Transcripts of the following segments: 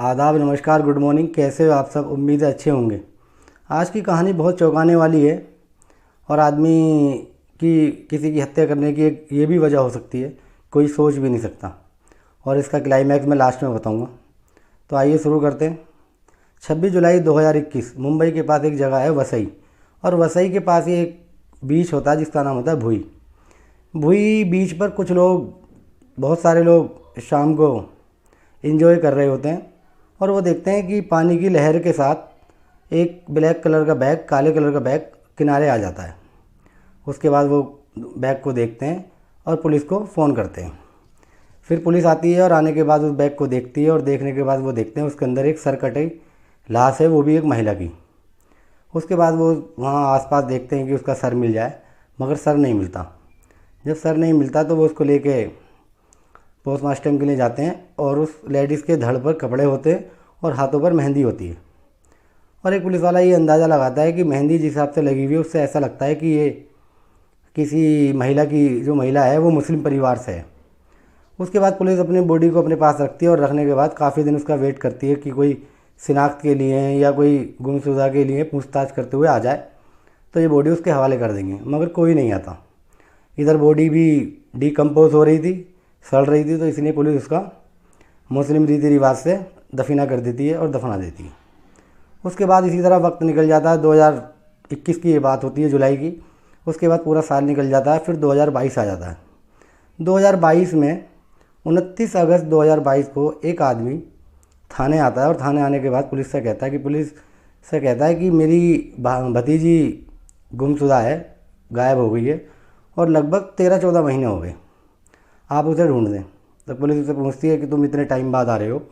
आदाब, नमस्कार, good morning. कैसे हो आप सब? उम्मीद है अच्छे होंगे। आज की कहानी बहुत चौंकाने वाली है और आदमी की किसी की हत्या करने की एक ये भी वजह हो सकती है, कोई सोच भी नहीं सकता। और इसका क्लाइमैक्स मैं लास्ट में बताऊंगा। तो आइए शुरू करते हैं। 26 जुलाई 2021 मुंबई के पास एक जगह है वसई, और वसई के पास ही एक बीच होता है जिसका नाम होता है भुई। भुई बीच पर कुछ लोग, बहुत सारे लोग शाम को एंजॉय कर रहे होते हैं और वो देखते हैं कि पानी की लहर के साथ एक ब्लैक कलर का बैग, काले कलर का बैग किनारे आ जाता है। उसके बाद वो बैग को देखते हैं और पुलिस को फ़ोन करते हैं। फिर पुलिस आती है और आने के बाद उस बैग को देखती है, और देखने के बाद वो देखते हैं उसके अंदर एक सरकटी लाश है, वो भी एक महिला की। उसके बाद वो वहाँ आसपास देखते हैं कि उसका सर मिल जाए, मगर सर नहीं मिलता। जब सर नहीं मिलता तो वो उसको लेके पोस्टमार्टम के लिए जाते हैं, और उस लेडीज़ के धड़ पर कपड़े होते हैं और हाथों पर मेहंदी होती है। और एक पुलिस वाला ये अंदाज़ा लगाता है कि मेहंदी जिस हिसाब से लगी हुई है उससे ऐसा लगता है कि ये किसी महिला की, जो महिला है वो मुस्लिम परिवार से है। उसके बाद पुलिस अपनी बॉडी को अपने पास रखती है, और रखने के बाद काफ़ी दिन उसका वेट करती है कि कोई शिनाख्त के लिए या कोई गुमशुदा के लिए पूछताछ करते हुए आ जाए तो ये बॉडी उसके हवाले कर देंगे, मगर कोई नहीं आता। इधर बॉडी भी डिकम्पोज हो रही थी, सड़ रही थी, तो इसलिए पुलिस उसका मुस्लिम रीति रिवाज से दफीना कर देती है और दफना देती है। उसके बाद इसी तरह वक्त निकल जाता है। 2021 की ये बात होती है, जुलाई की। उसके बाद पूरा साल निकल जाता है, फिर 2022 आ जाता है। 2022 में 29 अगस्त 2022 को एक आदमी थाने आता है, और थाने आने के बाद पुलिस से कहता है कि मेरी भतीजी गुमशुदा है, गायब हो गई है, और लगभग 13-14 महीने हो गए, आप उसे ढूंढ दें। तो पुलिस उससे पूछती है कि तुम इतने टाइम बाद आ रहे हो,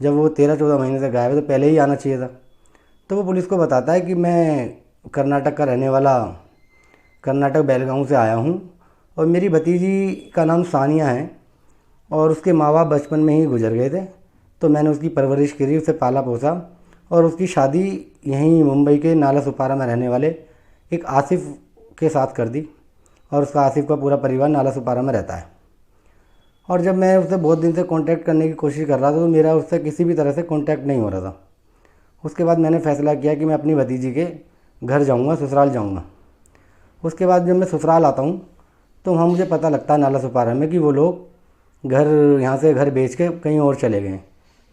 जब वो 13-14 महीने से गायब है तो पहले ही आना चाहिए था। तो वो पुलिस को बताता है कि मैं कर्नाटक का रहने वाला, कर्नाटक बेलगांव से आया हूँ, और मेरी भतीजी का नाम सानिया है, और उसके माँ बाप बचपन में ही गुजर गए थे, तो मैंने उसकी परवरिश करी, उसे पाला पोसा, और उसकी शादी यहीं मुंबई के नाला सुपारा में रहने वाले एक आसिफ के साथ कर दी, और उसका आसिफ का पूरा परिवार नाला सुपारा में रहता है। और जब मैं उससे बहुत दिन से कांटेक्ट करने की कोशिश कर रहा था तो मेरा उससे किसी भी तरह से कांटेक्ट नहीं हो रहा था। उसके बाद मैंने फ़ैसला किया कि मैं अपनी भतीजी के घर जाऊंगा, ससुराल जाऊंगा। उसके बाद जब मैं ससुराल आता हूं तो वहाँ मुझे पता लगता है नाला सुपारा में कि वो लोग घर, यहाँ से घर बेच के कहीं और चले गए,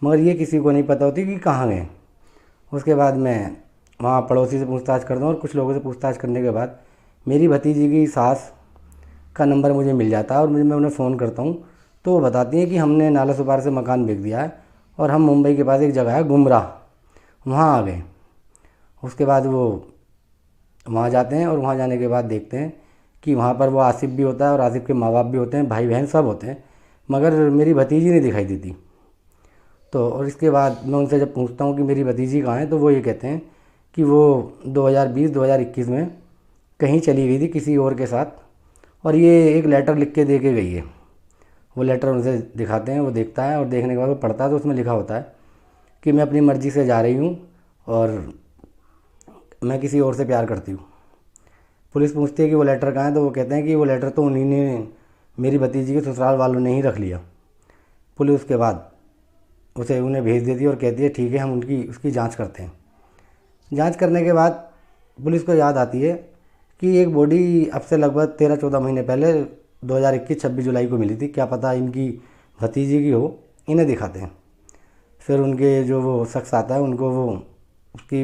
मगर ये किसी को नहीं पता होती कि कहाँ गए। उसके बाद मैं वहाँ पड़ोसी से पूछताछ करता हूँ, और कुछ लोगों से पूछताछ करने के बाद मेरी भतीजी की सास का नंबर मुझे मिल जाता है, और मैं उन्हें फ़ोन करता हूँ तो वो बताती हैं कि हमने नाला सुपारा से मकान बेच दिया है, और हम मुंबई के पास एक जगह है गुमराह, वहाँ आ गए। उसके बाद वो वहाँ जाते हैं, और वहाँ जाने के बाद देखते हैं कि वहाँ पर वो आसिफ भी होता है, और आसिफ के माँ बाप भी होते हैं, भाई बहन सब होते हैं, मगर मेरी भतीजी नहीं दिखाई देती। तो और इसके बाद मैं उनसे जब पूछता हूँ कि मेरी भतीजी कहाँ है, तो वो ये कहते हैं कि वो 2020-2021 में कहीं चली गई थी किसी और के साथ, और ये एक लेटर लिख के दे के गई है। वो लेटर उनसे दिखाते हैं, वो देखता है, और देखने के बाद वो पढ़ता है तो उसमें लिखा होता है कि मैं अपनी मर्ज़ी से जा रही हूँ और मैं किसी और से प्यार करती हूँ। पुलिस पूछती है कि वो लेटर कहाँ है, तो वो कहते हैं कि वो लेटर तो उन्हीं ने, मेरी भतीजी के ससुराल वालों ने ही रख लिया। पुलिस उसके बाद उसे उन्हें भेज देती है और कहती है ठीक है, हम उसकी जांच करते हैं। जांच करने के बाद पुलिस को याद आती है कि एक बॉडी अब से लगभग 13-14 महीने पहले 2021 26 जुलाई को मिली थी, क्या पता इनकी भतीजी की हो। इन्हें दिखाते हैं। फिर उनके जो वो शख्स आता है उनको वो उसकी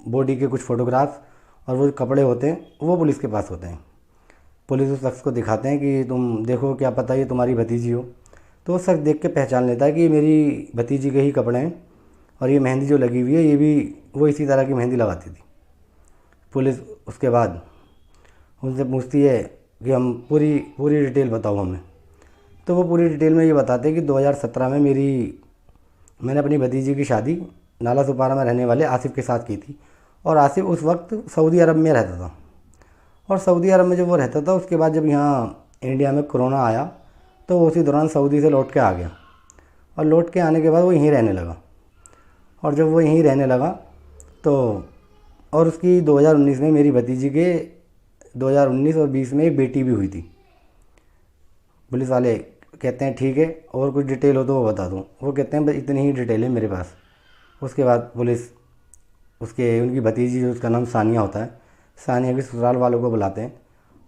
बॉडी के कुछ फ़ोटोग्राफ्स और वो कपड़े होते हैं वो पुलिस के पास होते हैं। पुलिस उस शख्स को दिखाते हैं कि तुम देखो, क्या पता ये तुम्हारी भतीजी हो। तो वो शख्स देख के पहचान लेता है कि ये मेरी भतीजी के ही कपड़े हैं, और ये मेहंदी जो लगी हुई है ये भी वो इसी तरह की मेहंदी लगाती थी। पुलिस उसके बाद उनसे पूछती है कि हम पूरी पूरी डिटेल बताओ हमें। तो वो पूरी डिटेल में ये बताते हैं कि 2017 में मैंने अपनी भतीजी की शादी नाला सुपारा में रहने वाले आसिफ के साथ की थी, और आसिफ उस वक्त सऊदी अरब में रहता था। और सऊदी अरब में जब वो रहता था उसके बाद जब यहाँ इंडिया में कोरोना आया तो वो उसी दौरान सऊदी से लौट के आ गया, और लौट के आने के बाद वो यहीं रहने लगा। और जब वो यहीं रहने लगा तो और उसकी 2019 में मेरी भतीजी के 2019 और 20 में एक बेटी भी हुई थी। पुलिस वाले कहते हैं ठीक है, और कुछ डिटेल हो तो वो बता दूँ। वो कहते हैं बस इतनी ही डिटेल है मेरे पास। उसके बाद पुलिस उनकी भतीजी जो उसका नाम सानिया होता है, सानिया के ससुराल वालों को बुलाते हैं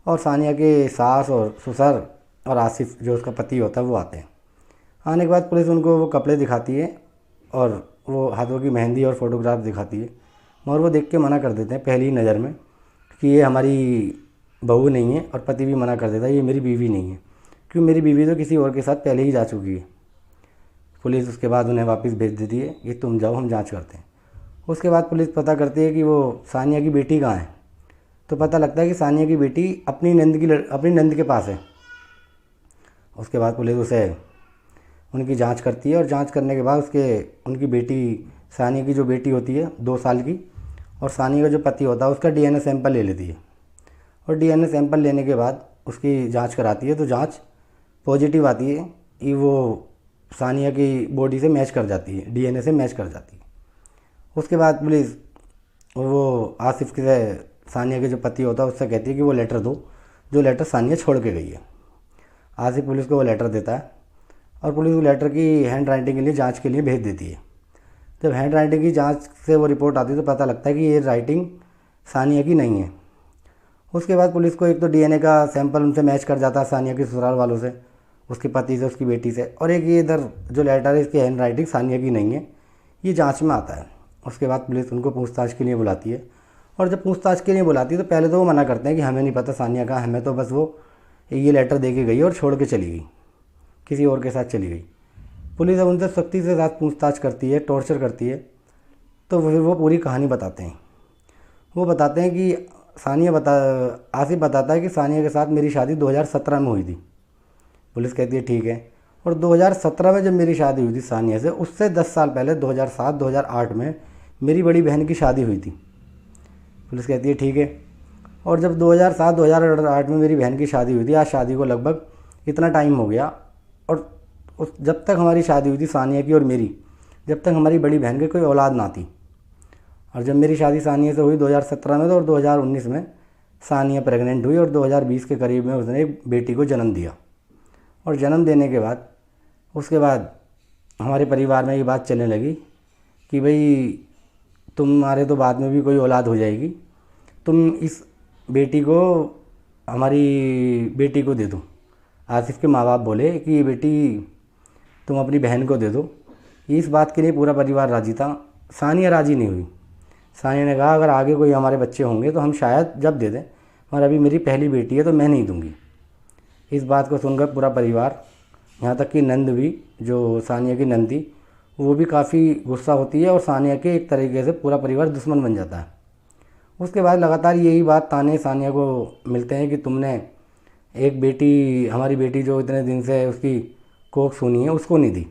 और सानिया के सास और ससुर और आसिफ जो उसका पति होता है वो आते हैं। आने के बाद पुलिस उनको वो कपड़े दिखाती है और वो हाथों की मेहंदी और फ़ोटोग्राफ दिखाती है, मगर वो देख के मना कर देते हैं पहली ही नज़र में कि ये हमारी बहू नहीं है, और पति भी मना कर देता है ये मेरी बीवी नहीं है, क्योंकि मेरी बीवी तो किसी और के साथ पहले ही जा चुकी है। पुलिस उसके बाद उन्हें वापस भेज देती है कि तुम जाओ, हम जांच करते हैं। उसके बाद पुलिस पता करती है कि वो सानिया की बेटी कहाँ है, तो पता लगता है कि सानिया की बेटी अपनी नंद के पास है। उसके बाद पुलिस उनकी जांच करती है और जांच करने के बाद उनकी बेटी, सानिया की जो बेटी होती है 2 साल की, और सानिया का जो पति होता है उसका डीएनए सैंपल ले लेती है। और डीएनए सैंपल लेने के बाद उसकी जांच कराती है, तो जांच पॉजिटिव आती है कि वो सानिया की बॉडी से मैच कर जाती है, डीएनए से मैच कर जाती है। उसके बाद पुलिस वो आसिफ के सानिया के जो पति होता है उससे कहती है कि वो लेटर दो जो लेटर सानिया छोड़ के गई है। आसिफ पुलिस को वो लेटर देता है और पुलिस वो लेटर की हैंड राइटिंग के लिए जांच के लिए भेज देती है। जब हैंड राइटिंग की जांच से वो रिपोर्ट आती है तो पता लगता है कि ये राइटिंग सानिया की नहीं है। उसके बाद पुलिस को एक तो डीएनए का सैंपल उनसे मैच कर जाता है, सानिया के ससुराल वालों से, उसके पति से, उसकी बेटी से, और एक ये इधर जो लेटर है इसकी हैंड राइटिंग सानिया की नहीं है, ये जांच में आता है। उसके बाद पुलिस उनको पूछताछ के लिए बुलाती है, और जब पूछताछ के लिए बुलाती है तो पहले तो वो मना करते हैं कि हमें नहीं पता सानिया का, हमें तो बस वो ये लेटर दे के गई और छोड़ के चली गई, किसी और के साथ चली गई। पुलिस अब उनसे सख्ती से साथ पूछताछ करती है, टॉर्चर करती है, तो फिर वो पूरी कहानी बताते हैं। वो बताते हैं कि आसिफ बताता है कि सानिया के साथ मेरी शादी 2017 में हुई थी। पुलिस कहती है ठीक है, और 2017 में जब मेरी शादी हुई थी सानिया से, उससे 10 साल पहले 2007-2008 में मेरी बड़ी बहन की शादी हुई थी। पुलिस कहती है ठीक है, और जब 2007-2008 में मेरी बहन की शादी हुई थी, आज शादी को लगभग इतना टाइम हो गया, और जब तक हमारी शादी हुई थी सानिया की और मेरी, जब तक हमारी बड़ी बहन की कोई औलाद ना थी, और जब मेरी शादी सानिया से हुई 2017 में, तो और 2019 में सानिया प्रेग्नेंट हुई और 2020 के करीब में उसने एक बेटी को जन्म दिया। और जन्म देने के बाद उसके बाद हमारे परिवार में ये बात चलने लगी कि भाई तुम्हारे तो बाद में भी कोई औलाद हो जाएगी, तुम इस बेटी को हमारी बेटी को दे दो। आसिफ के माँ बाप बोले कि ये बेटी तुम अपनी बहन को दे दो। इस बात के लिए पूरा परिवार राजी था, सानिया राजी नहीं हुई। सानिया ने कहा अगर आगे कोई हमारे बच्चे होंगे तो हम शायद जब दे दें, और अभी मेरी पहली बेटी है तो मैं नहीं दूंगी। इस बात को सुनकर पूरा परिवार, यहाँ तक कि नंद भी, जो सानिया की नंद थी, वो भी काफ़ी गुस्सा होती है और सानिया के एक तरीके से पूरा परिवार दुश्मन बन जाता है। उसके बाद लगातार यही बात ताने सानिया को मिलते हैं कि तुमने एक बेटी, हमारी बेटी जो इतने दिन से उसकी कोख सुनी है, उसको नहीं दी।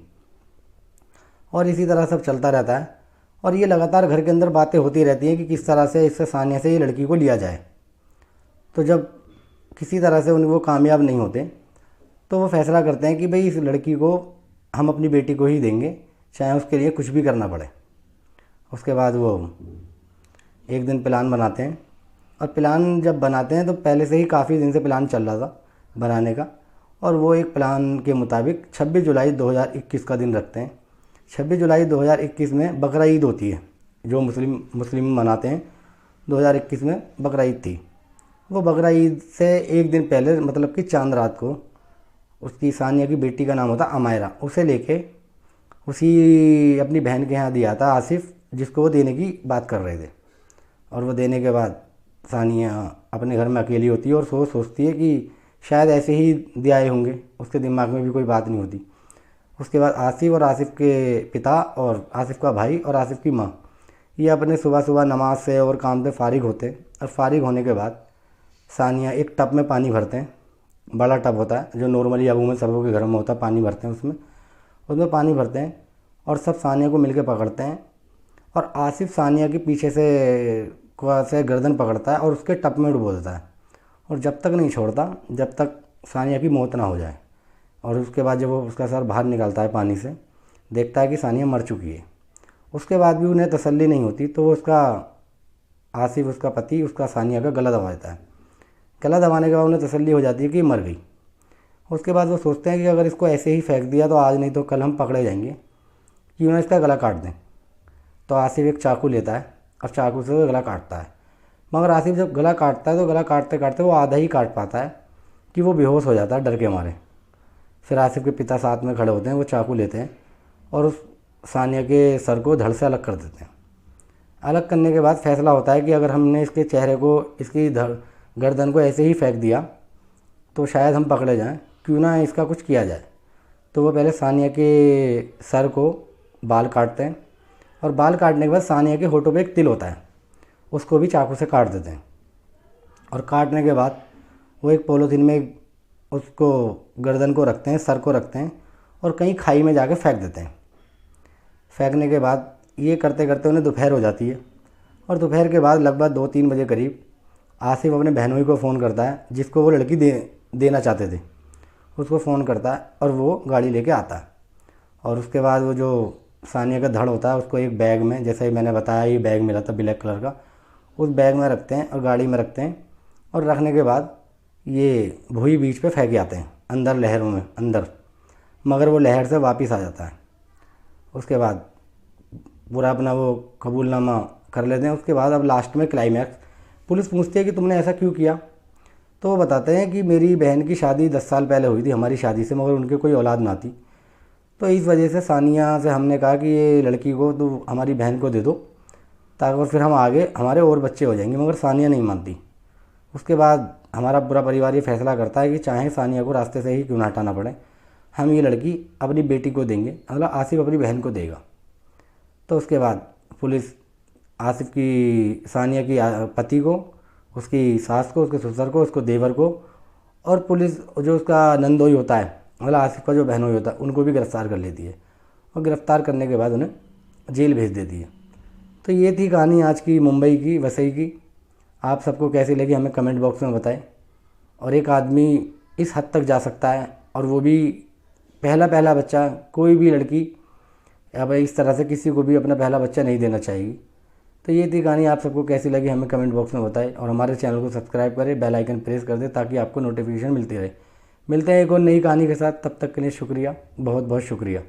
और इसी तरह सब चलता रहता है, और ये लगातार घर के अंदर बातें होती रहती हैं कि किस तरह से इससे सानिया से ये लड़की को लिया जाए। तो जब किसी तरह से वो कामयाब नहीं होते तो वो फैसला करते हैं कि भाई इस लड़की को हम अपनी बेटी को ही देंगे, चाहे उसके लिए कुछ भी करना पड़े। उसके बाद वो एक दिन प्लान बनाते हैं, और प्लान जब बनाते हैं तो पहले से ही काफ़ी दिन से प्लान चल रहा था बनाने का, और वो एक प्लान के मुताबिक 26 जुलाई 2021 का दिन रखते हैं। 26 जुलाई 2021 में बकरा ईद होती है, जो मुस्लिम मनाते हैं। 2021 में बकरा ईद थी। वो बकरा ईद से एक दिन पहले, मतलब कि चांद रात को, उसकी सानिया की बेटी का नाम होता अमायरा, उसे लेके उसी अपनी बहन के यहाँ दिया था आसिफ, जिसको वो देने की बात कर रहे थे। और वो देने के बाद सानिया अपने घर में अकेली होती है और सोचती है कि शायद ऐसे ही दे आए होंगे, उसके दिमाग में भी कोई बात नहीं होती। उसके बाद आसिफ और आसिफ के पिता और आसिफ का भाई और आसिफ की माँ, ये अपने सुबह सुबह नमाज से और काम से फारिग होते हैं, और फारिग होने के बाद सानिया एक टब में पानी भरते हैं। बड़ा टब होता है जो नॉर्मली अबूमन सबों के घर में होता है, पानी भरते हैं उसमें पानी भरते हैं, और सब सानिया को मिलके पकड़ते हैं, और आसिफ सानिया के पीछे से गर्दन पकड़ता है और उसके टब में डुबो देता है, और जब तक नहीं छोड़ता जब तक सानिया की मौत ना हो जाए। और उसके बाद जब वो उसका सर बाहर निकालता है पानी से, देखता है कि सानिया मर चुकी है। उसके बाद भी उन्हें तसल्ली नहीं होती, तो आसिफ, उसका पति, उसका सानिया का गला दबा देता है। गला दबाने के बाद उन्हें तसल्ली हो जाती है कि मर गई। उसके बाद वो सोचते हैं कि अगर इसको ऐसे ही फेंक दिया तो आज नहीं तो कल हम पकड़े जाएंगे, कि उन्हें इसका गला काट दें। तो आसिफ एक चाकू लेता है और चाकू से वो गला काटता है। मगर आसिफ जब गला काटता है तो गला काटते काटते वो आधा ही काट पाता है कि वो बेहोश हो जाता है डर के मारे। फिर आसिफ के पिता साथ में खड़े होते हैं, वो चाकू लेते हैं और उस सानिया के सर को धड़ से अलग कर देते हैं। अलग करने के बाद फैसला होता है कि अगर हमने इसके चेहरे को, इसकी गर्दन को ऐसे ही फेंक दिया तो शायद हम पकड़े जाएं, क्यों ना इसका कुछ किया जाए। तो वो पहले सानिया के सर को बाल काटते हैं और बाल काटने के बाद सानिया के होठों पे एक तिल होता है, उसको भी चाकू से काट देते हैं। और काटने के बाद वो एक पॉलीथीन में उसको गर्दन को रखते हैं, सर को रखते हैं और कहीं खाई में जाके फेंक देते हैं। फेंकने के बाद ये करते करते उन्हें दोपहर हो जाती है और दोपहर के बाद लगभग 2-3 बजे करीब आसिफ अपने बहनोई को फ़ोन करता है, जिसको वो लड़की देना चाहते थे, उसको फ़ोन करता है और वो गाड़ी लेके आता है। और उसके बाद वो जो सानिया का धड़ होता है उसको एक बैग में, जैसे ही मैंने बताया ये बैग मिला था ब्लैक कलर का, उस बैग में रखते हैं और गाड़ी में रखते हैं। और रखने के बाद ये भूई बीच पे फेंक आते हैं अंदर लहरों में अंदर, मगर वो लहर से वापस आ जाता है। उसके बाद पूरा अपना वो कबूलनामा कर लेते हैं। उसके बाद अब लास्ट में क्लाइमैक्स, पुलिस पूछती है कि तुमने ऐसा क्यों किया। तो वो बताते हैं कि मेरी बहन की शादी 10 साल पहले हुई थी हमारी शादी से, मगर उनके कोई औलाद ना थी, तो इस वजह से सानिया से हमने कहा कि ये लड़की को तो हमारी बहन को दे दो, ताकि फिर हम आगे हमारे और बच्चे हो जाएंगे। मगर सानिया नहीं मानती। उसके बाद हमारा पूरा परिवार ये फैसला करता है कि चाहे सानिया को रास्ते से ही क्यों ना हटाना पड़े, हम ये लड़की अपनी बेटी को देंगे, मतलब आसिफ अपनी बहन को देगा। तो उसके बाद पुलिस आसिफ की, सानिया की पति को, उसकी सास को, उसके ससुर को, उसको देवर को, और पुलिस जो उसका नंदोई होता है, मतलब आसिफ का जो बहनोई होता है, उनको भी गिरफ़्तार कर लेती है। और गिरफ़्तार करने के बाद उन्हें जेल भेज देती है। तो ये थी कहानी आज की मुंबई की, वसई की। आप सबको कैसी लगी हमें कमेंट बॉक्स में बताएं। और एक आदमी इस हद तक जा सकता है, और वो भी पहला बच्चा, कोई भी लड़की अब इस तरह से किसी को भी अपना पहला बच्चा नहीं देना चाहिए। तो ये थी कहानी, आप सबको कैसी लगी हमें कमेंट बॉक्स में बताएं और हमारे चैनल को सब्सक्राइब करें, बेल आइकन प्रेस कर दें ताकि आपको नोटिफिकेशन मिलती रहे। मिलते हैं एक और नई कहानी के साथ, तब तक के लिए शुक्रिया, बहुत बहुत शुक्रिया।